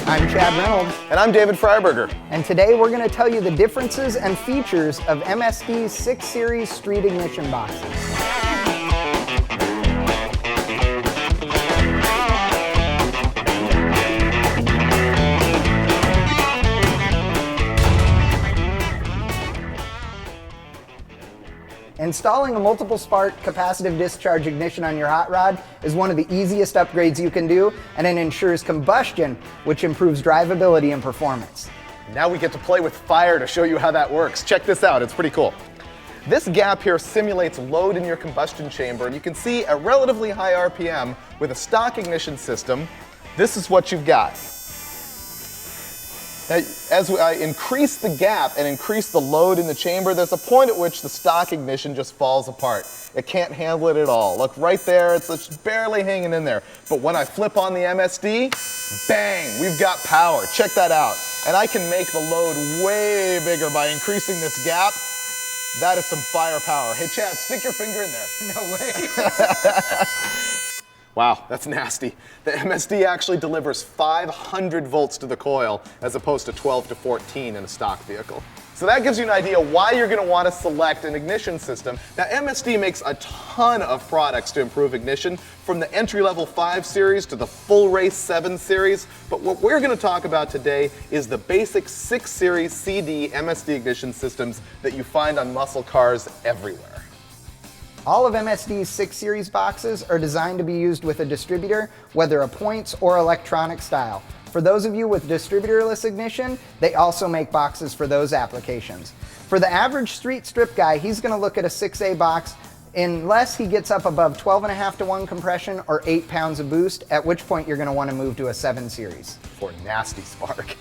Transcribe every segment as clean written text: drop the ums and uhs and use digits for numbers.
I'm Chad Reynolds. And I'm David Freiberger. And today we're going to tell you the differences and features of MSD's 6 Series street ignition boxes. Installing a multiple spark capacitive discharge ignition on your hot rod is one of the easiest upgrades you can do, and it ensures combustion, which improves drivability and performance. Now we get to play with fire to show you how that works. Check this out, it's pretty cool. This gap here simulates load in your combustion chamber, and you can see at relatively high RPM with a stock ignition system, this is what you've got. As I increase the gap and increase the load in the chamber, there's a point at which the stock ignition just falls apart. It can't handle it at all. Look right there, it's just barely hanging in there. But when I flip on the MSD, bang, we've got power. Check that out. And I can make the load way bigger by increasing this gap. That is some firepower. Hey Chad, stick your finger in there. No way. Wow, that's nasty. The MSD actually delivers 500 volts to the coil as opposed to 12 to 14 in a stock vehicle. So that gives you an idea why you're going to want to select an ignition system. Now MSD makes a ton of products to improve ignition, from the entry-level 5 series to the full race 7 series, but what we're going to talk about today is the basic 6 series CD MSD ignition systems that you find on muscle cars everywhere. All of MSD's 6 Series boxes are designed to be used with a distributor, whether a points or electronic style. For those of you with distributorless ignition, they also make boxes for those applications. For the average street strip guy, he's going to look at a 6A box unless he gets up above 12.5 to 1 compression or 8 pounds of boost, at which point you're going to want to move to a 7 Series. For nasty spark.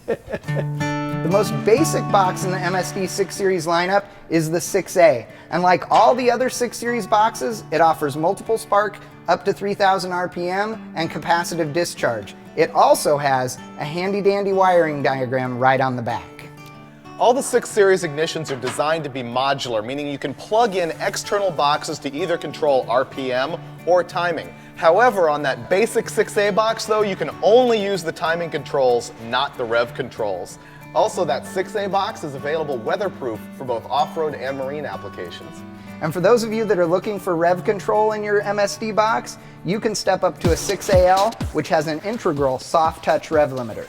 The most basic box in the MSD 6 Series lineup is the 6A. And like all the other 6 Series boxes, it offers multiple spark, up to 3,000 RPM, and capacitive discharge. It also has a handy-dandy wiring diagram right on the back. All the 6 Series ignitions are designed to be modular, meaning you can plug in external boxes to either control RPM or timing. However, on that basic 6A box though, you can only use the timing controls, not the rev controls. Also, that 6A box is available weatherproof for both off-road and marine applications. And for those of you that are looking for rev control in your MSD box, you can step up to a 6AL, which has an integral soft touch rev limiter.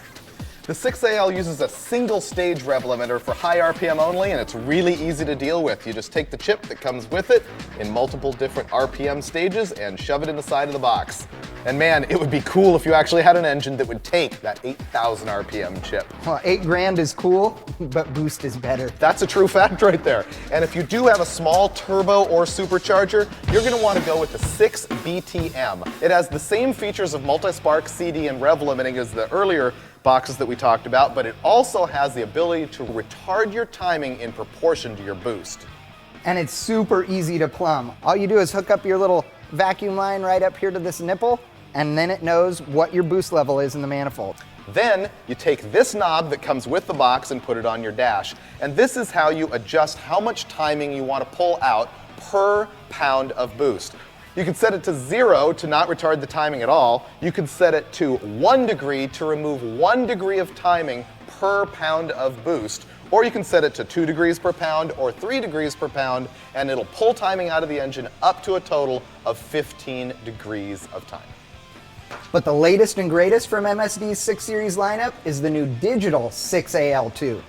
The 6AL uses a single stage rev limiter for high RPM only, and it's really easy to deal with. You just take the chip that comes with it in multiple different RPM stages and shove it in the side of the box. And man, it would be cool if you actually had an engine that would take that 8,000 RPM chip. Well, 8 grand is cool, but boost is better. That's a true fact right there. And if you do have a small turbo or supercharger, you're going to want to go with the 6BTM. It has the same features of multi-spark, CD, and rev limiting as the earlier boxes that we talked about, but it also has the ability to retard your timing in proportion to your boost. And it's super easy to plumb. All you do is hook up your little vacuum line right up here to this nipple, and then it knows what your boost level is in the manifold. Then you take this knob that comes with the box and put it on your dash. And this is how you adjust how much timing you want to pull out per pound of boost. You can set it to 0 to not retard the timing at all. You can set it to 1 degree to remove 1 degree of timing per pound of boost. Or you can set it to 2 degrees per pound or 3 degrees per pound, and it'll pull timing out of the engine up to a total of 15 degrees of timing. But the latest and greatest from MSD's 6 Series lineup is the new digital 6AL2.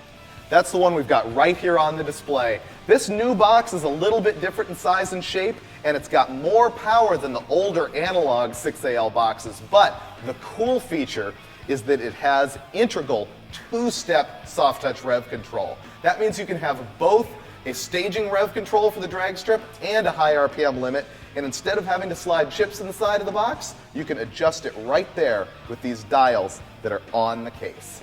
That's the one we've got right here on the display. This new box is a little bit different in size and shape, and it's got more power than the older analog 6AL boxes. But the cool feature is that it has integral 2-step soft touch rev control. That means you can have both a staging rev control for the drag strip and a high RPM limit. And instead of having to slide chips in the side of the box, you can adjust it right there with these dials that are on the case.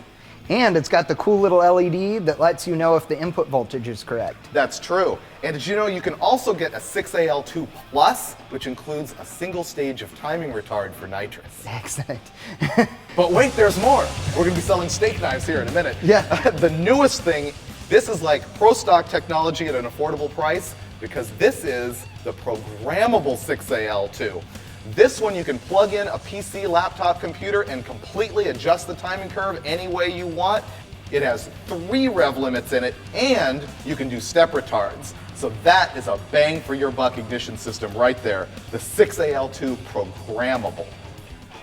And it's got the cool little LED that lets you know if the input voltage is correct. That's true. And did you know you can also get a 6AL2 Plus, which includes a single stage of timing retard for nitrous. Excellent. But wait, there's more. We're going to be selling steak knives here in a minute. Yeah. The newest thing, this is like pro stock technology at an affordable price, because this is the programmable 6AL2. This one you can plug in a PC, laptop, computer, and completely adjust the timing curve any way you want. It has 3 rev limits in it, and you can do step retards. So that is a bang for your buck ignition system right there. The 6AL2 programmable.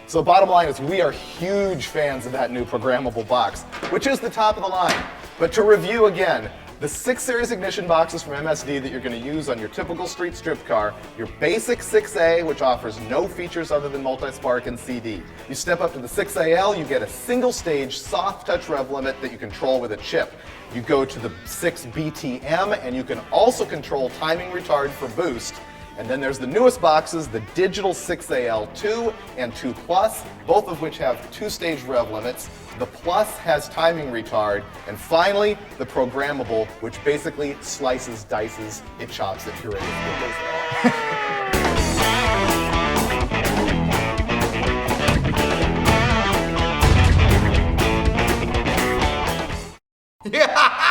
So the bottom line is we are huge fans of that new programmable box, which is the top of the line. But to review again, the 6 Series ignition boxes from MSD that you're going to use on your typical street strip car, your basic 6A, which offers no features other than multi-spark and CD. You step up to the 6AL, you get a single stage soft touch rev limit that you control with a chip. You go to the 6BTM and you can also control timing retard for boost. And then there's the newest boxes, the digital 6AL2 and 2 Plus, both of which have 2-stage rev limits. The Plus has timing retard. And finally, the programmable, which basically slices, dices, it chops it, you're ready to go. Yeah.